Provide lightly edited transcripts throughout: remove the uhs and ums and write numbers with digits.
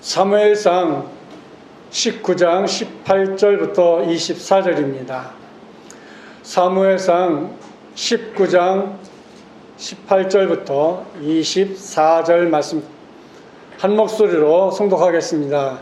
사무엘상 19장 18절부터 24절입니다. 사무엘상 19장 18절부터 24절 말씀 한 목소리로 송독하겠습니다.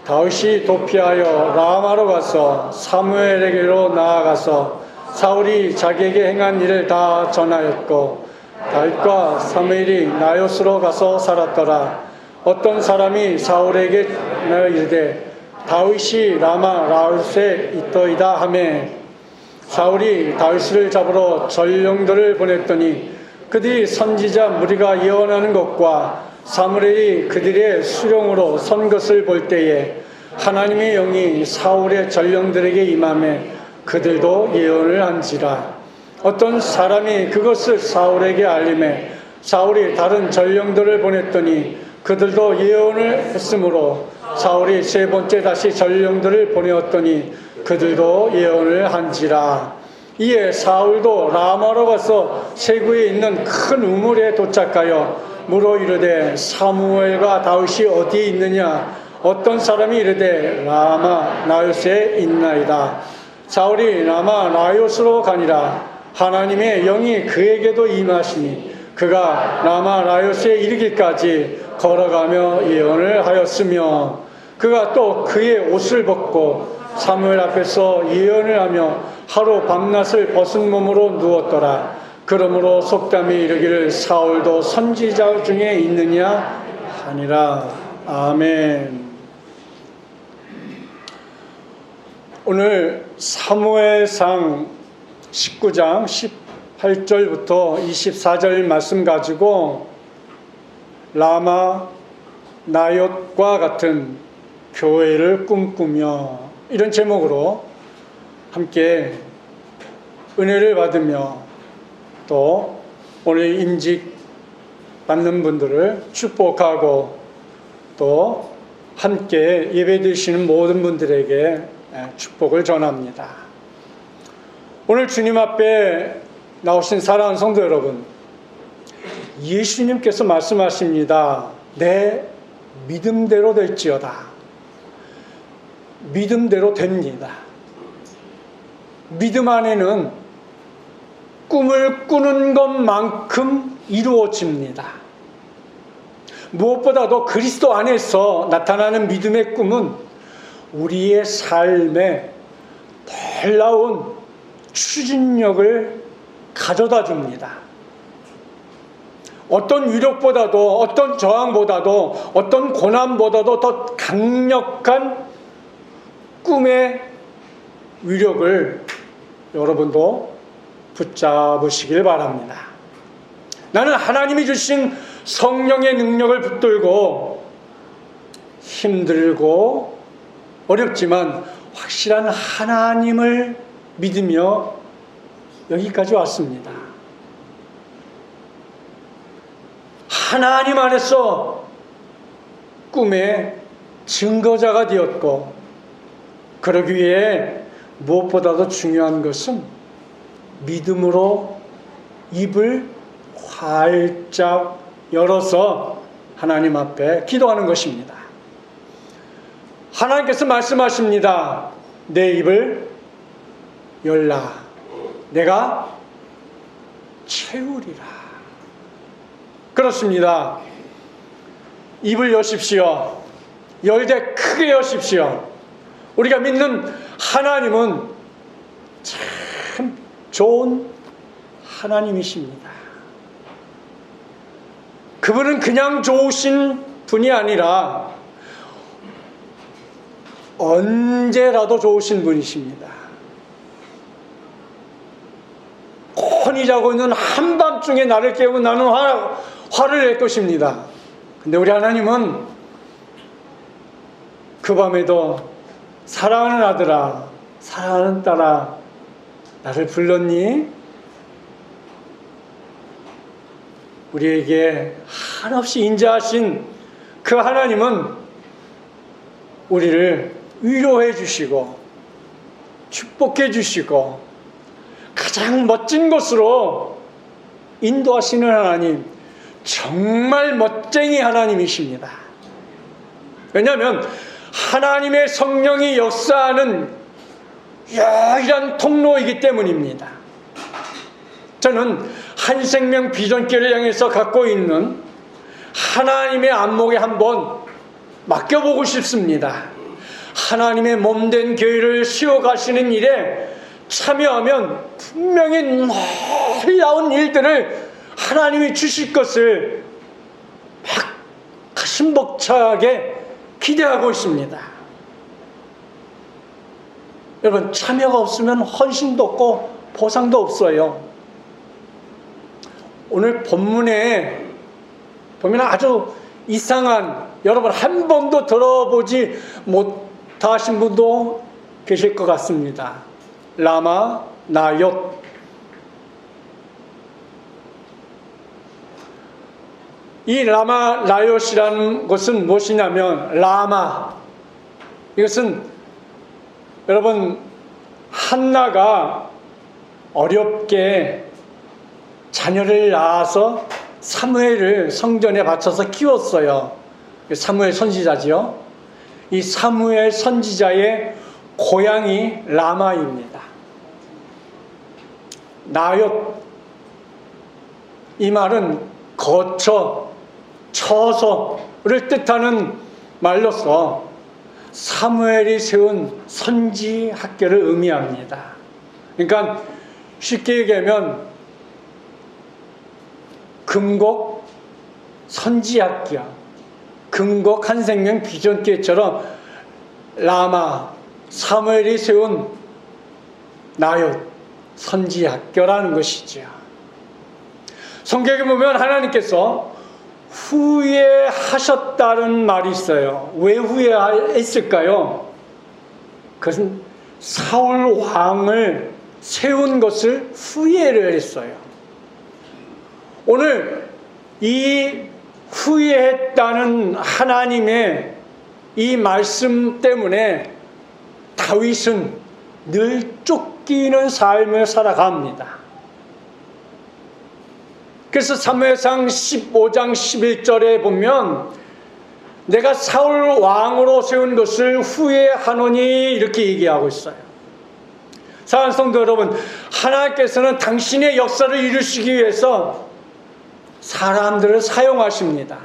다윗이 도피하여 라마로 가서 사무엘에게로 나아가서 사울이 자기에게 행한 일을 다 전하였고, 다윗과 사무엘이 나요스로 가서 살았더라. 어떤 사람이 사울에게 이르되 다윗이 라마 라웃에 있더이다 하매, 사울이 다윗을 잡으러 전령들을 보냈더니 그들이 선지자 무리가 예언하는 것과 사무엘이 그들의 수령으로 선 것을 볼 때에 하나님의 영이 사울의 전령들에게 임하매 그들도 예언을 한지라. 어떤 사람이 그것을 사울에게 알림해 사울이 다른 전령들을 보냈더니 그들도 예언을 했으므로 사울이 세 번째 다시 전령들을 보내었더니 그들도 예언을 한지라. 이에 사울도 라마로 가서 세구에 있는 큰 우물에 도착하여 물어 이르되 사무엘과 다윗이 어디에 있느냐? 어떤 사람이 이르되 라마 나요스에 있나이다. 사울이 라마 나요스로 가니라. 하나님의 영이 그에게도 임하시니 그가 라마 나요스에 이르기까지 걸어가며 예언을 하였으며, 그가 또 그의 옷을 벗고 사무엘 앞에서 예언을 하며 하루 밤낮을 벗은 몸으로 누웠더라. 그러므로 속담이 이르기를 사울도 선지자 중에 있느냐 하니라. 아멘. 오늘 사무엘상 19장 18절부터 24절 말씀 가지고 라마 나옅과 같은 교회를 꿈꾸며, 이런 제목으로 함께 은혜를 받으며 또 오늘 임직 받는 분들을 축복하고 또 함께 예배드리시는 모든 분들에게 축복을 전합니다. 오늘 주님 앞에 나오신 사랑하는 성도 여러분, 예수님께서 말씀하십니다. 내 믿음대로 될지어다. 믿음대로 됩니다. 믿음 안에는 꿈을 꾸는 것만큼 이루어집니다. 무엇보다도 그리스도 안에서 나타나는 믿음의 꿈은 우리의 삶에 놀라운 추진력을 가져다 줍니다. 어떤 위력보다도, 어떤 저항보다도, 어떤 고난보다도 더 강력한 꿈의 위력을 여러분도 붙잡으시길 바랍니다. 나는 하나님이 주신 성령의 능력을 붙들고 힘들고 어렵지만 확실한 하나님을 믿으며 여기까지 왔습니다. 하나님 안에서 꿈의 증거자가 되었고, 그러기 위해 무엇보다도 중요한 것은 믿음으로 입을 활짝 열어서 하나님 앞에 기도하는 것입니다. 하나님께서 말씀하십니다. 내 입을 열라. 내가 채우리라. 그렇습니다. 입을 여십시오. 열되 크게 여십시오. 우리가 믿는 하나님은 참 좋은 하나님이십니다. 그분은 그냥 좋으신 분이 아니라 언제라도 좋으신 분이십니다. 훤히 자고 있는 한밤중에 나를 깨우면 나는 화를 낼 것입니다. 근데 우리 하나님은 그 밤에도 사랑하는 아들아, 사랑하는 딸아, 나를 불렀니? 우리에게 한없이 인자하신 그 하나님은 우리를 위로해 주시고 축복해 주시고 가장 멋진 곳으로 인도하시는 하나님, 정말 멋쟁이 하나님이십니다. 왜냐하면 하나님의 성령이 역사하는 유일한 통로이기 때문입니다. 저는 한생명 비전교회를 향해서 갖고 있는 하나님의 안목에 한번 맡겨보고 싶습니다. 하나님의 몸된 교회를 세워가시는 일에 참여하면 분명히 놀라운 일들을 하나님이 주실 것을 막 가슴벅차게 기대하고 있습니다. 여러분, 참여가 없으면 헌신도 없고 보상도 없어요. 오늘 본문에 보면 아주 이상한, 여러분 한 번도 들어보지 못하신 분도 계실 것 같습니다. 라마 나옅. 이 라마 나옅이라는 것은 무엇이냐면, 라마, 이것은 여러분 한나가 어렵게 자녀를 낳아서 사무엘을 성전에 바쳐서 키웠어요. 사무엘 선지자지요. 이 사무엘 선지자의 고향이 라마입니다. 나옅, 이 말은 거쳐, 처소를 뜻하는 말로서 사무엘이 세운 선지 학교를 의미합니다. 그러니까 쉽게 얘기하면 금곡 선지학교, 금곡 한생명 비전교회처럼 라마, 사무엘이 세운 나옅 선지학교라는 것이죠. 성경에 보면 하나님께서 후회하셨다는 말이 있어요. 왜 후회했을까요? 그것은 사울 왕을 세운 것을 후회를 했어요. 오늘 이 후회했다는 하나님의 이 말씀 때문에 다윗은 늘 쫓기는 삶을 살아갑니다. 그래서 사무엘상 15장 11절에 보면 내가 사울 왕으로 세운 것을 후회하노니 이렇게 얘기하고 있어요. 사랑하는 성도 여러분, 하나님께서는 당신의 역사를 이루시기 위해서 사람들을 사용하십니다.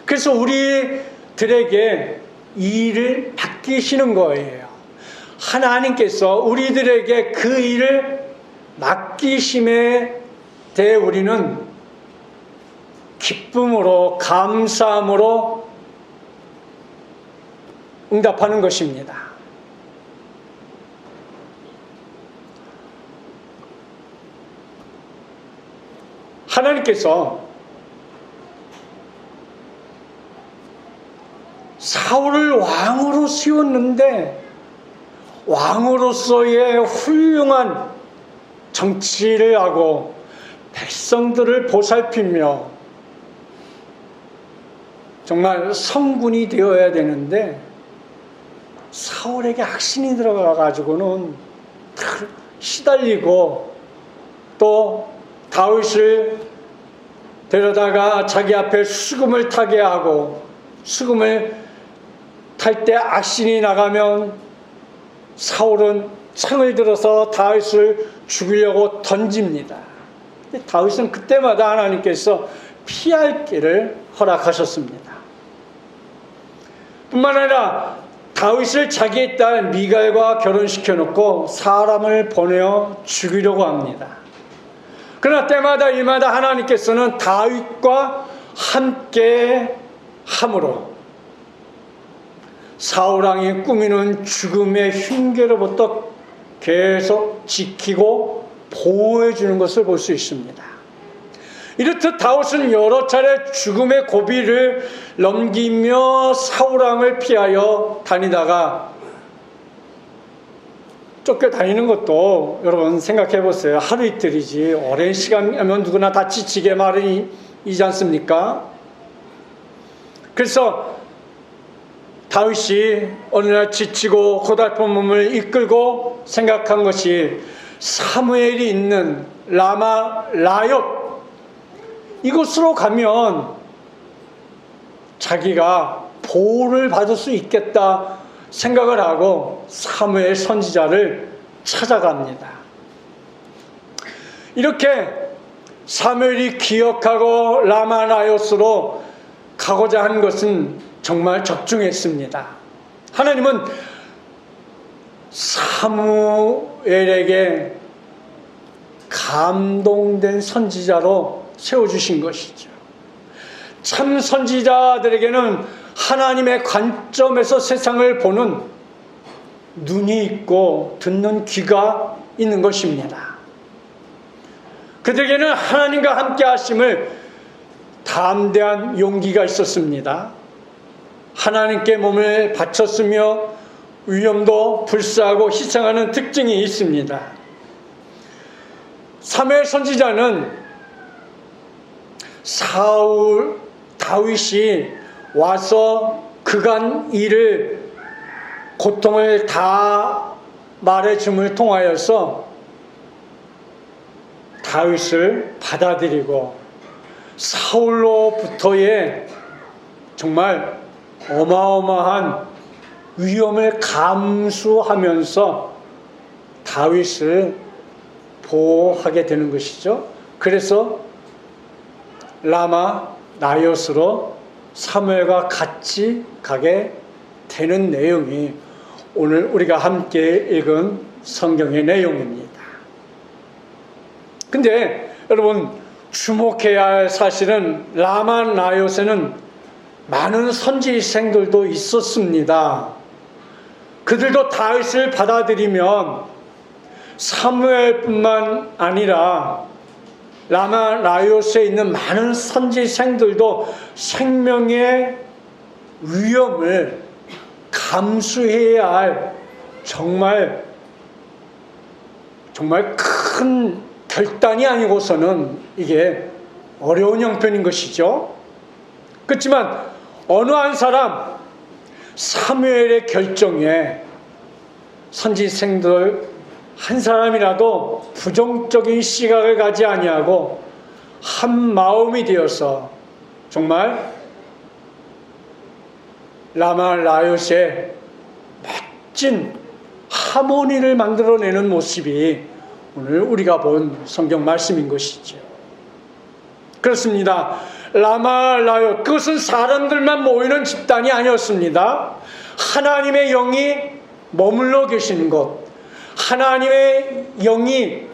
그래서 우리들에게 이 일을 맡기시는 거예요. 하나님께서 우리들에게 그 일을 맡기심에 대해 우리는 기쁨으로, 감사함으로 응답하는 것입니다. 하나님께서 사울을 왕으로 세웠는데 왕으로서의 훌륭한 정치를 하고 백성들을 보살피며 정말 성군이 되어야 되는데 사울에게 악신이 들어가가지고는 시달리고 또 다윗을 데려다가 자기 앞에 수금을 타게 하고 수금을 탈 때 악신이 나가면 사울은 창을 들어서 다윗을 죽이려고 던집니다. 다윗은 그때마다 하나님께서 피할 길을 허락하셨습니다. 뿐만 아니라 다윗을 자기의 딸 미갈과 결혼시켜 놓고 사람을 보내어 죽이려고 합니다. 그러나 때마다 이마다 하나님께서는 다윗과 함께 함으로 사울왕이 꾸미는 죽음의 흉계로부터 계속 지키고 보호해 주는 것을 볼 수 있습니다. 이렇듯 다윗은 여러 차례 죽음의 고비를 넘기며 사울왕을 피하여 다니다가 쫓겨다니는 것도 여러분 생각해 보세요. 하루 이틀이지 오랜 시간이면 누구나 다 지치게 마련이지 않습니까? 그래서 다윗이 어느 날 지치고 고달픈 몸을 이끌고 생각한 것이 사무엘이 있는 라마 나옅 이곳으로 가면 자기가 보호를 받을 수 있겠다 생각을 하고 사무엘 선지자를 찾아갑니다. 이렇게 사무엘이 기억하고 라마나요스로 가고자 한 것은 정말 적중했습니다. 하나님은 사무엘에게 감동된 선지자로 세워주신 것이죠. 참 선지자들에게는 하나님의 관점에서 세상을 보는 눈이 있고 듣는 귀가 있는 것입니다. 그들에게는 하나님과 함께 하심을 담대한 용기가 있었습니다. 하나님께 몸을 바쳤으며 위험도 불사하고 희생하는 특징이 있습니다. 사무엘 선지자는 다윗이 와서 그간 일을 고통을 다 말해줌을 통하여서 다윗을 받아들이고 사울로부터의 정말 어마어마한 위험을 감수하면서 다윗을 보호하게 되는 것이죠. 그래서 라마 나요스로 사무엘과 같이 가게 되는 내용이 오늘 우리가 함께 읽은 성경의 내용입니다. 근데 여러분 주목해야 할 사실은 라마 나요스에는 많은 선지생들도 있었습니다. 그들도 다윗을 받아들이면 사무엘뿐만 아니라 라마 나요스에 있는 많은 선지생들도 생명의 위험을 감수해야 할 정말 큰 결단이 아니고서는 이게 어려운 형편인 것이죠. 그렇지만 어느 한 사람 사무엘의 결정에 선지생들 한 사람이라도 부정적인 시각을 가지 아니하고 한 마음이 되어서 정말 라마 나요스의 멋진 하모니를 만들어내는 모습이 오늘 우리가 본 성경 말씀인 것이죠. 그렇습니다. 라마 나요스, 그것은 사람들만 모이는 집단이 아니었습니다. 하나님의 영이 머물러 계시는 곳, 하나님의 영이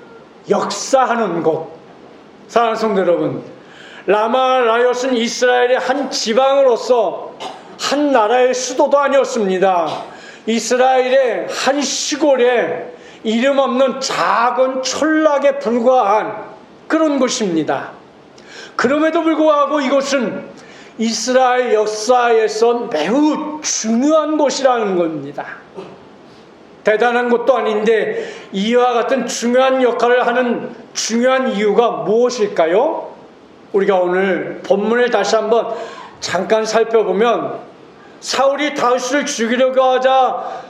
역사하는 곳. 사랑하는 성도 여러분, 라마 나요스는 이스라엘의 한 지방으로서 한 나라의 수도도 아니었습니다. 이스라엘의 한 시골에 이름 없는 작은 촌락에 불과한 그런 곳입니다. 그럼에도 불구하고 이곳은 이스라엘 역사에서 매우 중요한 곳이라는 겁니다. 대단한 것도 아닌데 이와 같은 중요한 역할을 하는 중요한 이유가 무엇일까요? 우리가 오늘 본문을 다시 한번 잠깐 살펴보면 사울이 다윗을 죽이려고 하자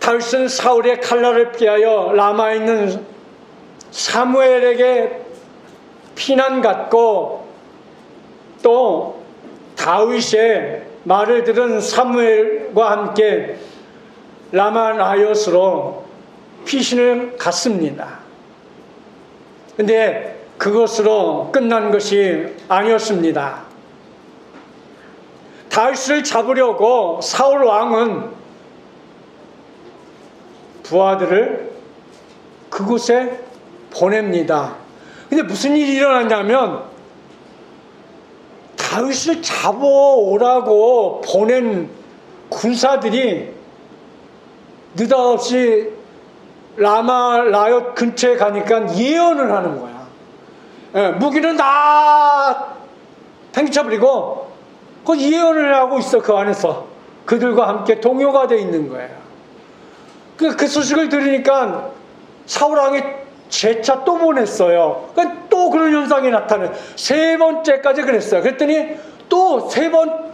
다윗은 사울의 칼날을 피하여 라마에 있는 사무엘에게 피난 갔고 또 다윗의 말을 들은 사무엘과 함께 라마 나요스로 피신을 갔습니다. 근데 그것으로 끝난 것이 아니었습니다. 다윗을 잡으려고 사울 왕은 부하들을 그곳에 보냅니다. 근데 무슨 일이 일어났냐면 다윗을 잡아오라고 보낸 군사들이 느닷없이 라마 나요스 근처에 가니까 예언을 하는 거야. 무기는 다 팽쳐버리고 그 예언을 하고 있어. 그 안에서 그들과 함께 동요가 돼 있는 거예요. 그 소식을 들으니까 사울왕이 재차 또 보냈어요. 또 그런 현상이 나타나요. 세 번째까지 그랬어요. 그랬더니 또 세 번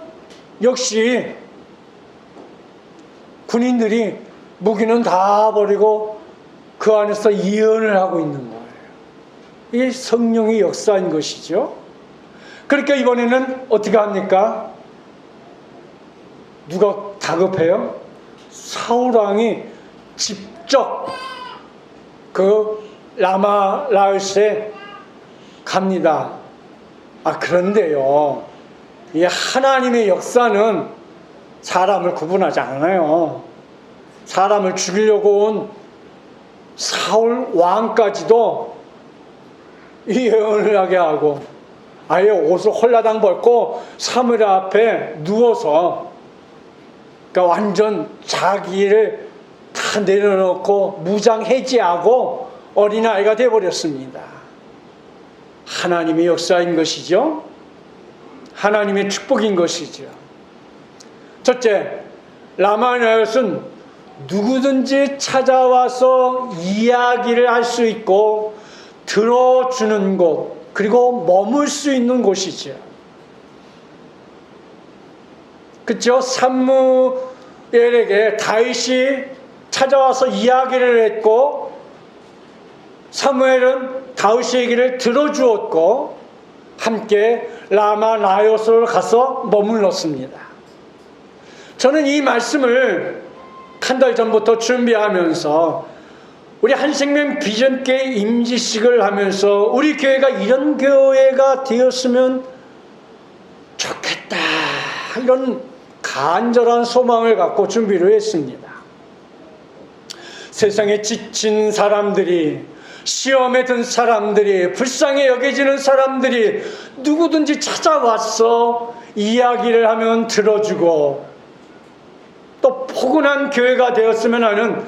역시 군인들이 무기는 다 버리고 그 안에서 예언을 하고 있는 거예요. 이게 성령의 역사인 것이죠. 그러니까 이번에는 어떻게 합니까? 누가 다급해요? 사울 왕이 직접 그 라마 라요스에 갑니다. 그런데요, 이 하나님의 역사는 사람을 구분하지 않아요. 사람을 죽이려고 온 사울 왕까지도 이 예언을 하게 하고, 아예 옷을 홀라당 벗고 사무엘 앞에 누워서, 그러니까 완전 자기를 다 내려놓고 무장해제하고 어린아이가 되어버렸습니다. 하나님의 역사인 것이죠. 하나님의 축복인 것이죠. 첫째, 라마나요스는 누구든지 찾아와서 이야기를 할 수 있고 들어주는 곳, 그리고 머물 수 있는 곳이죠. 그렇죠? 사무엘에게 다윗이 찾아와서 이야기를 했고, 사무엘은 다윗의 얘기를 들어주었고, 함께 라마나요스로 가서 머물렀습니다. 저는 이 말씀을 한 달 전부터 준비하면서 우리 한생명 비전교회 임지식을 하면서 우리 교회가 이런 교회가 되었으면 좋겠다, 이런 간절한 소망을 갖고 준비를 했습니다. 세상에 지친 사람들이, 시험에 든 사람들이, 불쌍히 여겨지는 사람들이 누구든지 찾아와서 이야기를 하면 들어주고, 또 포근한 교회가 되었으면 하는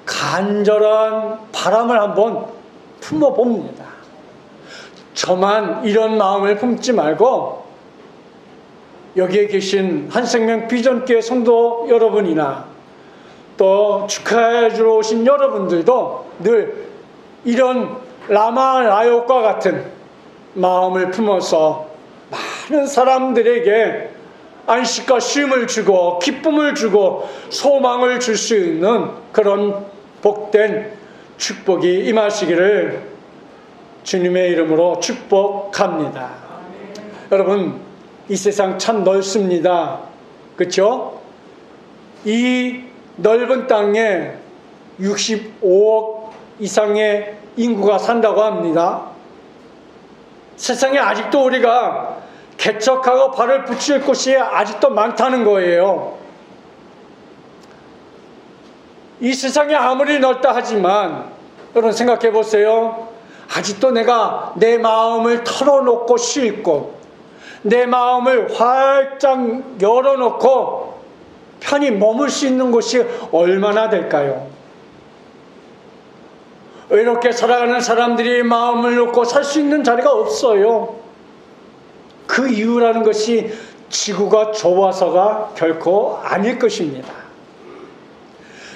간절한 바람을 한번 품어봅니다. 저만 이런 마음을 품지 말고 여기에 계신 한생명 비전교회 성도 여러분이나 또 축하해 주러 오신 여러분들도 늘 이런 라마나요스과 같은 마음을 품어서 많은 사람들에게 안식과 쉼을 주고 기쁨을 주고 소망을 줄 수 있는 그런 복된 축복이 임하시기를 주님의 이름으로 축복합니다. 여러분, 이 세상 참 넓습니다. 그렇죠? 이 넓은 땅에 65억 이상의 인구가 산다고 합니다. 세상에 아직도 우리가 개척하고 발을 붙일 곳이 아직도 많다는 거예요. 이 세상이 아무리 넓다 하지만 여러분 생각해 보세요. 아직도 내가 내 마음을 털어놓고 쉴 곳, 내 마음을 활짝 열어놓고 편히 머물 수 있는 곳이 얼마나 될까요? 이렇게 살아가는 사람들이 마음을 놓고 살 수 있는 자리가 없어요. 그 이유라는 것이 지구가 좁아서가 결코 아닐 것입니다.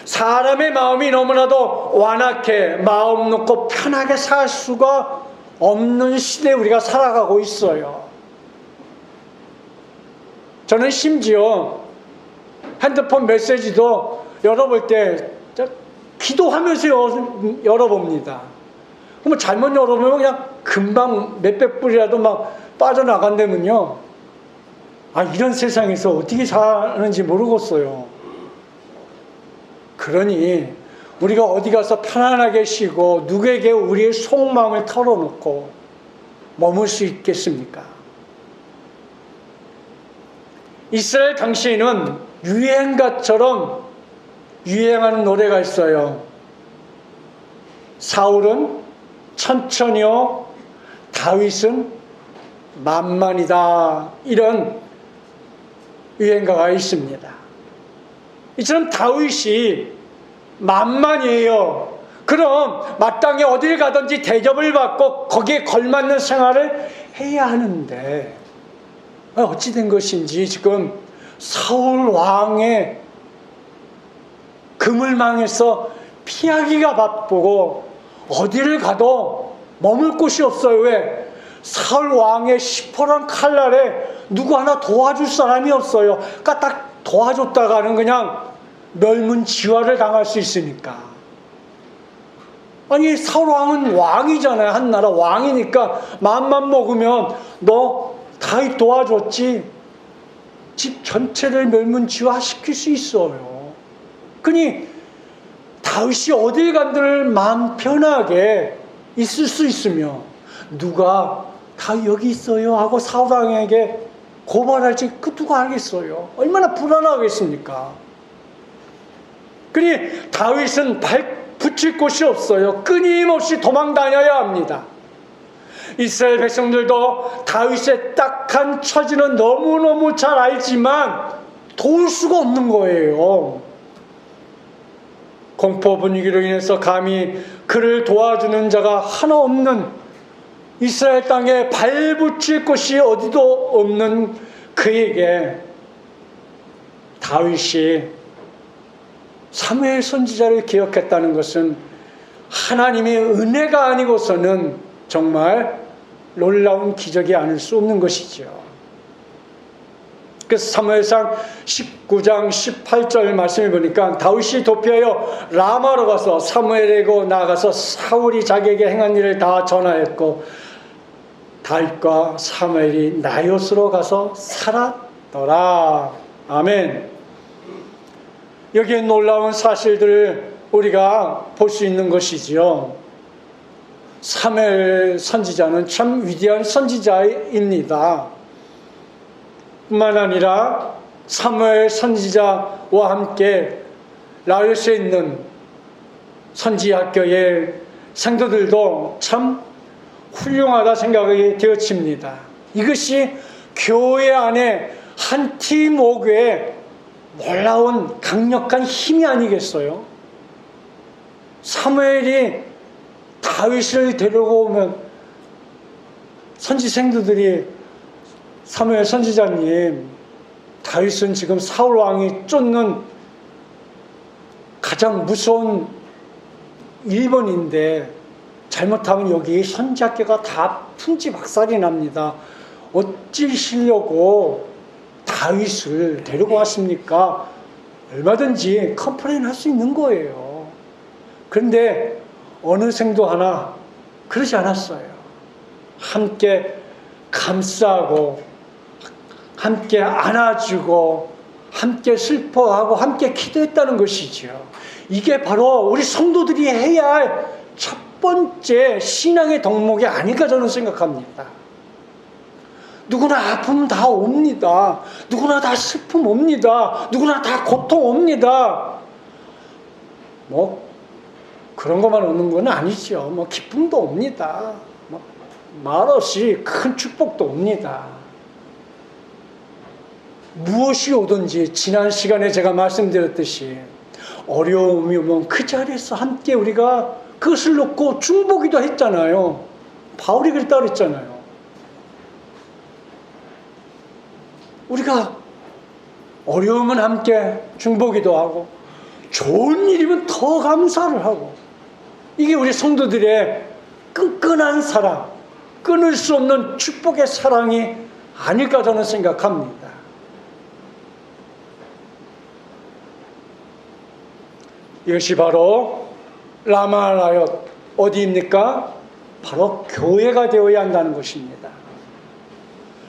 사람의 마음이 너무나도 완악해 마음 놓고 편하게 살 수가 없는 시대에 우리가 살아가고 있어요. 저는 심지어 핸드폰 메시지도 열어볼 때 기도하면서 열어봅니다. 그러면 잘못 열어보면 그냥 금방 몇백 불이라도 막 빠져나간다면요, 이런 세상에서 어떻게 사는지 모르겠어요. 그러니 우리가 어디 가서 편안하게 쉬고 누구에게 우리의 속마음을 털어놓고 머물 수 있겠습니까? 이스라엘 당시에는 유행가처럼 유행하는 노래가 있어요. 사울은 천천히요, 다윗은 만만이다, 이런 유행가가 있습니다. 이처럼 다윗이 만만이에요. 그럼 마땅히 어딜 가든지 대접을 받고 거기에 걸맞는 생활을 해야 하는데 어찌 된 것인지 지금 사울 왕의 그물망에서 피하기가 바쁘고 어디를 가도 머물 곳이 없어요. 왜? 사울 왕의 시퍼런 칼날에 누구 하나 도와줄 사람이 없어요. 그러니까 딱 도와줬다가는 그냥 멸문지화를 당할 수 있으니까. 아니, 사울 왕은 왕이잖아요. 한 나라 왕이니까 마음만 먹으면 너 다윗 도와줬지, 집 전체를 멸문지화시킬 수 있어요. 그니 다윗이 어딜 간들 마음 편하게 있을 수 있으며 누가 다 여기 있어요 하고 사울왕에게 고발할지 그 누가 알겠어요. 얼마나 불안하겠습니까? 그니 다윗은 붙일 곳이 없어요. 끊임없이 도망 다녀야 합니다. 이스라엘 백성들도 다윗의 딱한 처지는 너무너무 잘 알지만 도울 수가 없는 거예요. 공포 분위기로 인해서 감히 그를 도와주는 자가 하나 없는 이스라엘 땅에 발붙일 곳이 어디도 없는 그에게 다윗이 사무엘 선지자를 기억했다는 것은 하나님의 은혜가 아니고서는 정말 놀라운 기적이 아닐 수 없는 것이죠. 그래서 사무엘상 19장 18절 말씀을 보니까 다윗이 도피하여 라마로 가서 사무엘에게 나아가서 사울이 자기에게 행한 일을 다 전하였고 다윗과 사무엘이 나요스로 가서 살았더라. 아멘. 여기에 놀라운 사실들을 우리가 볼 수 있는 것이지요. 사무엘 선지자는 참 위대한 선지자입니다. 뿐만 아니라 사무엘 선지자와 함께 라오스에 있는 선지학교의 성도들도 참 훌륭하다 생각이 되어집니다. 이것이 교회 안에 한 팀워크의 놀라운 강력한 힘이 아니겠어요? 사무엘이 다윗을 데려오면 선지생도들이 사무엘 선지자님, 다윗은 지금 사울 왕이 쫓는 가장 무서운 1번인데 잘못하면 여기 선지학교가 다 풍지박살이 납니다. 어찌시려고 다윗을 데리고 왔습니까? 얼마든지 컴플레인 할 수 있는 거예요. 그런데 어느 생도 하나 그러지 않았어요. 함께 감싸고 함께 안아주고 함께 슬퍼하고 함께 기도했다는 것이죠. 이게 바로 우리 성도들이 해야 할 첫 번째 신앙의 덕목이 아닐까 저는 생각합니다. 누구나 아픔 다 옵니다. 누구나 다 슬픔 옵니다. 누구나 다 고통 옵니다. 뭐 그런 것만 오는 건 아니죠. 뭐 기쁨도 옵니다. 말없이 큰 축복도 옵니다. 무엇이 오든지 지난 시간에 제가 말씀드렸듯이 어려움이 오면 그 자리에서 함께 우리가 그것을 놓고 중보기도 했잖아요. 바울이 그랬다 그랬잖아요. 우리가 어려움은 함께 중보기도 하고 좋은 일이면 더 감사를 하고 이게 우리 성도들의 끈끈한 사랑, 끊을 수 없는 축복의 사랑이 아닐까 저는 생각합니다. 이것이 바로 라마라얏 어디입니까? 바로 교회가 되어야 한다는 것입니다.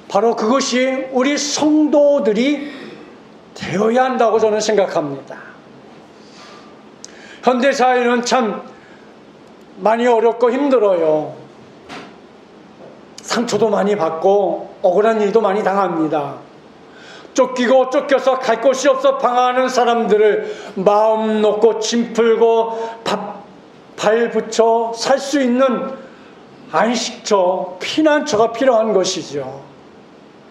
바로 그것이 우리 성도들이 되어야 한다고 저는 생각합니다. 현대사회는 참 많이 어렵고 힘들어요. 상처도 많이 받고 억울한 일도 많이 당합니다. 쫓기고 쫓겨서 갈 곳이 없어 방황하는 사람들을 마음 놓고 짐 풀고 발 붙여 살 수 있는 안식처, 피난처가 필요한 것이죠.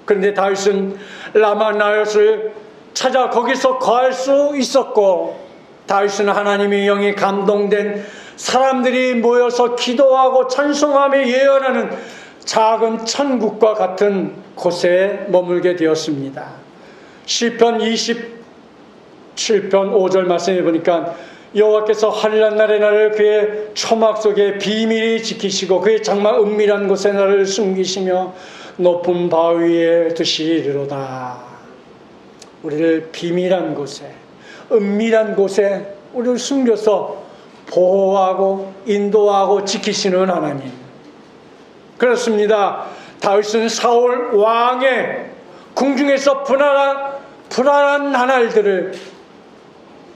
그런데 다윗은 라마나얏을 찾아 거기서 거할 수 있었고 다윗은 하나님의 영이 감동된 사람들이 모여서 기도하고 찬송하며 예언하는 작은 천국과 같은 곳에 머물게 되었습니다. 시편 27편 5절 말씀해 보니까 여호와께서 환난 날에 나를 그의 초막 속에 비밀히 지키시고 그의 장막 은밀한 곳에 나를 숨기시며 높은 바위에 두시리로다. 우리를 비밀한 곳에 은밀한 곳에 우리를 숨겨서 보호하고 인도하고 지키시는 하나님. 그렇습니다. 다윗은 사울 왕의 궁중에서 불안한 나날들을,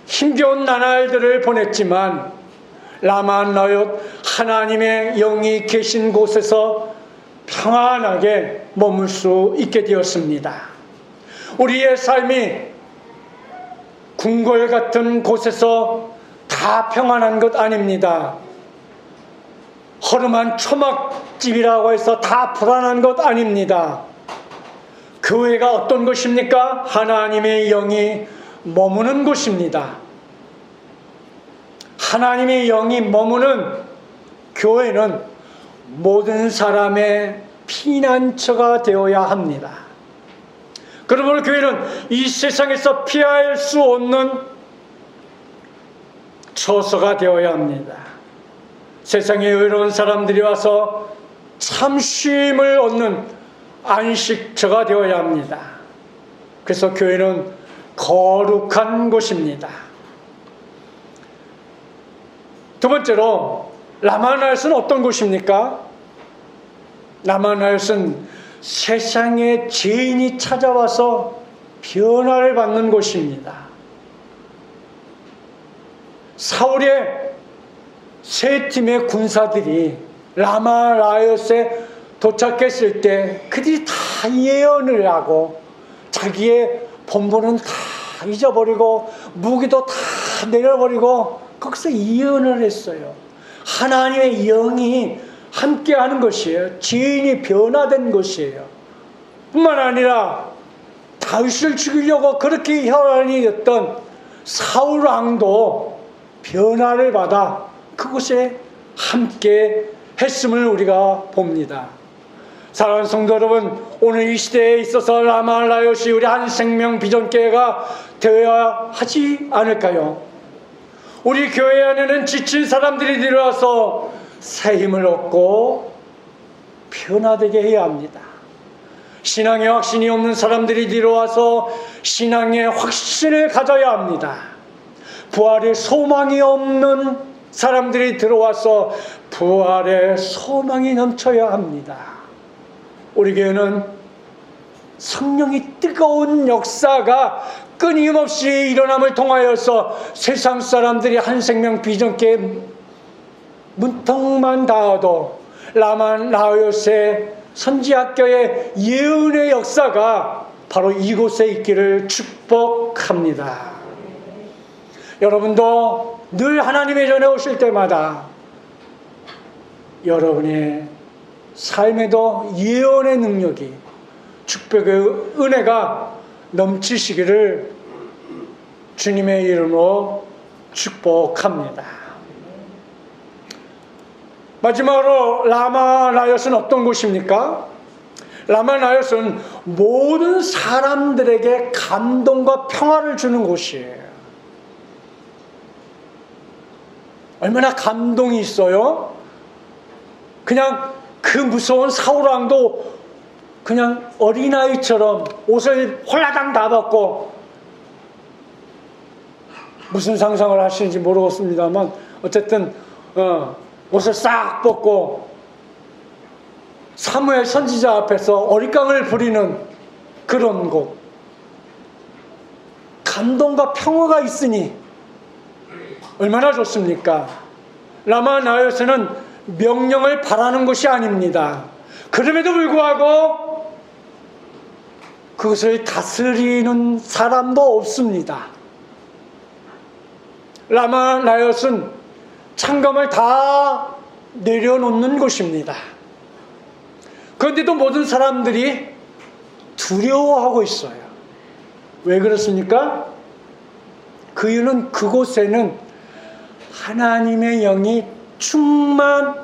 힘겨운 나날들을 보냈지만 라마 나얏 하나님의 영이 계신 곳에서 평안하게 머물 수 있게 되었습니다. 우리의 삶이 궁궐 같은 곳에서 다 평안한 것 아닙니다. 허름한 초막집이라고 해서 다 불안한 것 아닙니다. 교회가 어떤 곳입니까? 하나님의 영이 머무는 곳입니다. 하나님의 영이 머무는 교회는 모든 사람의 피난처가 되어야 합니다. 그러므로 교회는 이 세상에서 피할 수 없는 처소가 되어야 합니다. 세상에 의로운 사람들이 와서 참 쉼을 얻는 안식처가 되어야 합니다. 그래서 교회는 거룩한 곳입니다. 두 번째로 라마 나얏은 어떤 곳입니까? 라마 나얏은 세상에 죄인이 찾아와서 변화를 받는 곳입니다. 사울의 세 팀의 군사들이 라마 나얏에 도착했을 때 그들이 다 예언을 하고 자기의 본분은 다 잊어버리고 무기도 다 내려버리고 거기서 예언을 했어요. 하나님의 영이 함께하는 것이에요. 죄인이 변화된 것이에요. 뿐만 아니라 다윗을 죽이려고 그렇게 혈안이었던 사울 왕도 변화를 받아 그곳에 함께 했음을 우리가 봅니다. 사랑하는 성도 여러분, 오늘 이 시대에 있어서 라마 나얏이 우리 한생명 비전교회가 되어야 하지 않을까요? 우리 교회 안에는 지친 사람들이 들어와서 새 힘을 얻고 변화되게 해야 합니다. 신앙에 확신이 없는 사람들이 들어와서 신앙의 확신을 가져야 합니다. 부활의 소망이 없는 사람들이 들어와서 부활의 소망이 넘쳐야 합니다. 우리 교회는 성령이 뜨거운 역사가 끊임없이 일어남을 통하여서 세상 사람들이 한생명 비전교회 문턱만 닿아도 라마 나얏의 선지학교의 예언의 역사가 바로 이곳에 있기를 축복합니다. 여러분도 늘 하나님의 전에 오실 때마다 여러분의 삶에도 예언의 능력이, 축복의 은혜가 넘치시기를 주님의 이름으로 축복합니다. 마지막으로 라마 나얏은 어떤 곳입니까? 라마 나얏은 모든 사람들에게 감동과 평화를 주는 곳이에요. 얼마나 감동이 있어요? 그냥 그 무서운 사울왕도 그냥 어린아이처럼 옷을 홀라당 다 벗고, 무슨 상상을 하시는지 모르겠습니다만 어쨌든 옷을 싹 벗고 사무엘 선지자 앞에서 어릿강을 부리는 그런 곳. 감동과 평화가 있으니 얼마나 좋습니까? 라마 나얏에는 명령을 바라는 것이 아닙니다. 그럼에도 불구하고 그것을 다스리는 사람도 없습니다. 라마 나얏은 창검을 다 내려놓는 곳입니다. 그런데도 모든 사람들이 두려워하고 있어요. 왜 그렇습니까? 그 이유는 그곳에는 하나님의 영이 충만했던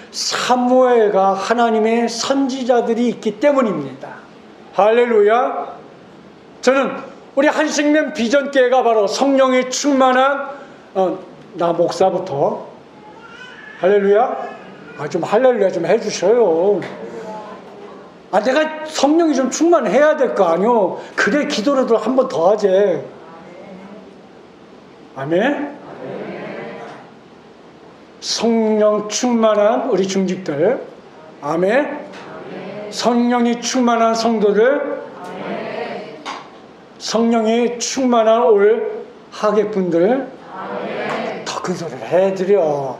사무엘과 하나님의 선지자들이 있기 때문입니다. 할렐루야. 저는 우리 한생명 비전교회가 바로 성령이 충만한 나 목사부터 할렐루야. 좀 할렐루야 좀 해주셔요. 내가 성령이 좀 충만해야 될 거 아니요. 그래 기도라도 한 번 더 하지. 아멘. 성령 충만한 우리 중직들. 아멘. 성령이 충만한 성도들, 성령이 충만한 올 하객분들, 더 큰 소리를 해드려.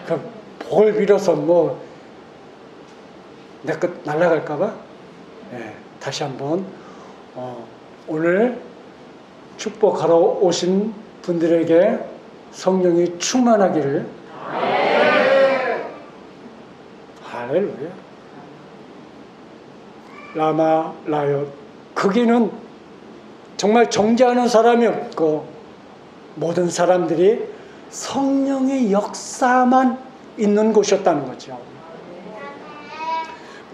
그럼 복을 빌어서 뭐 내 것 날아갈까봐? 네, 다시 한번 오늘 축복하러 오신 분들에게 성령이 충만하기를. 할렐루야. 라마 라요. 거기는 정말 정죄하는 사람이 없고 모든 사람들이 성령의 역사만 있는 곳이었다는 거죠.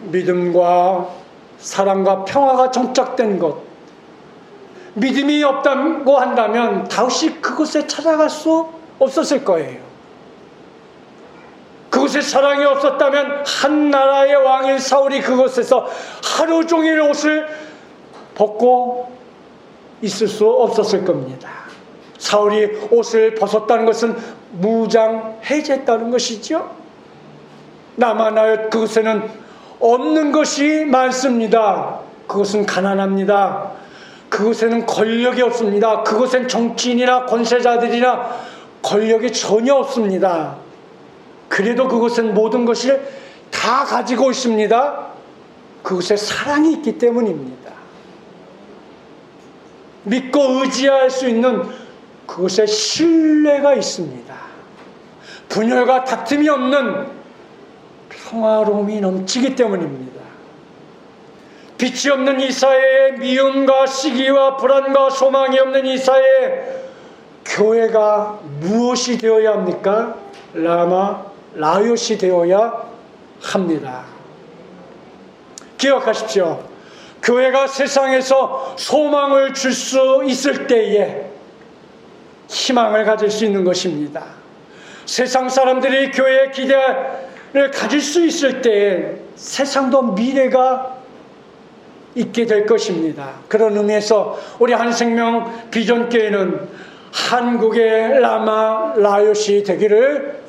믿음과 사랑과 평화가 정착된 곳. 믿음이 없다고 한다면 다시 그곳에 찾아갈 수 없었을 거예요. 그곳에 사랑이 없었다면 한 나라의 왕인 사울이 그곳에서 하루 종일 옷을 벗고 있을 수 없었을 겁니다. 사울이 옷을 벗었다는 것은 무장 해제했다는 것이죠. 라마나요, 그곳에는 없는 것이 많습니다. 그것은 가난합니다. 그곳에는 권력이 없습니다. 그곳엔 정치인이나 권세자들이나 권력이 전혀 없습니다. 그래도 그곳엔 모든 것을 다 가지고 있습니다. 그곳에 사랑이 있기 때문입니다. 믿고 의지할 수 있는 그곳에 신뢰가 있습니다. 분열과 다툼이 없는 평화로움이 넘치기 때문입니다. 빛이 없는 이 사회에 미움과 시기와 불안과 소망이 없는 이 사회에 교회가 무엇이 되어야 합니까? 라마 라요시 되어야 합니다. 기억하십시오. 교회가 세상에서 소망을 줄 수 있을 때에 희망을 가질 수 있는 것입니다. 세상 사람들이 교회에 기대를 가질 수 있을 때에 세상도 미래가 있게 될 것입니다. 그런 의미에서 우리 한생명 비전교회는 한국의 라마 라요시 되기를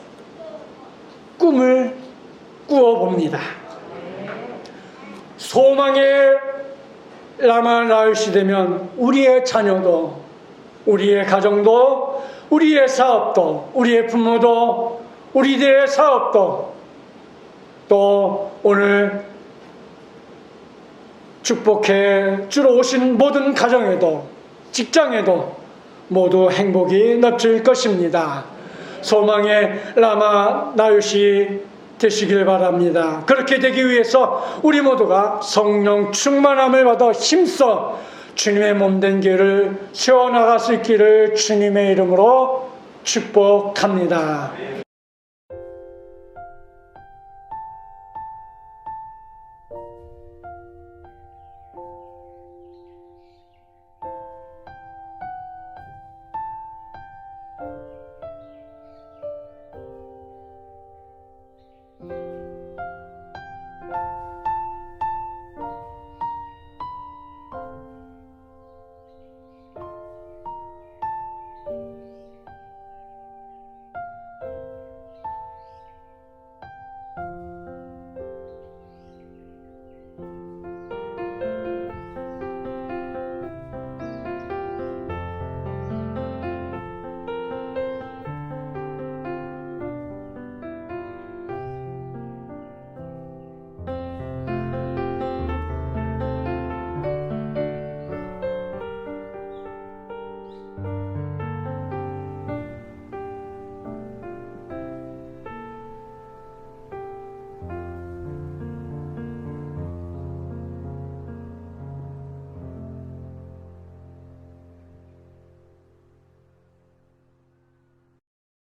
꿈을 꾸어봅니다. 소망의 라마 라요시 되면 우리의 자녀도, 우리의 가정도, 우리의 사업도, 우리의 부모도, 우리들의 사업도, 또 오늘 축복해 주러 오신 모든 가정에도, 직장에도 모두 행복이 넘칠 것입니다. 소망의 라마 라요시 되시길 바랍니다. 그렇게 되기 위해서 우리 모두가 성령 충만함을 받아 힘써 주님의 몸된 길을 세워나갈 수 있기를 주님의 이름으로 축복합니다.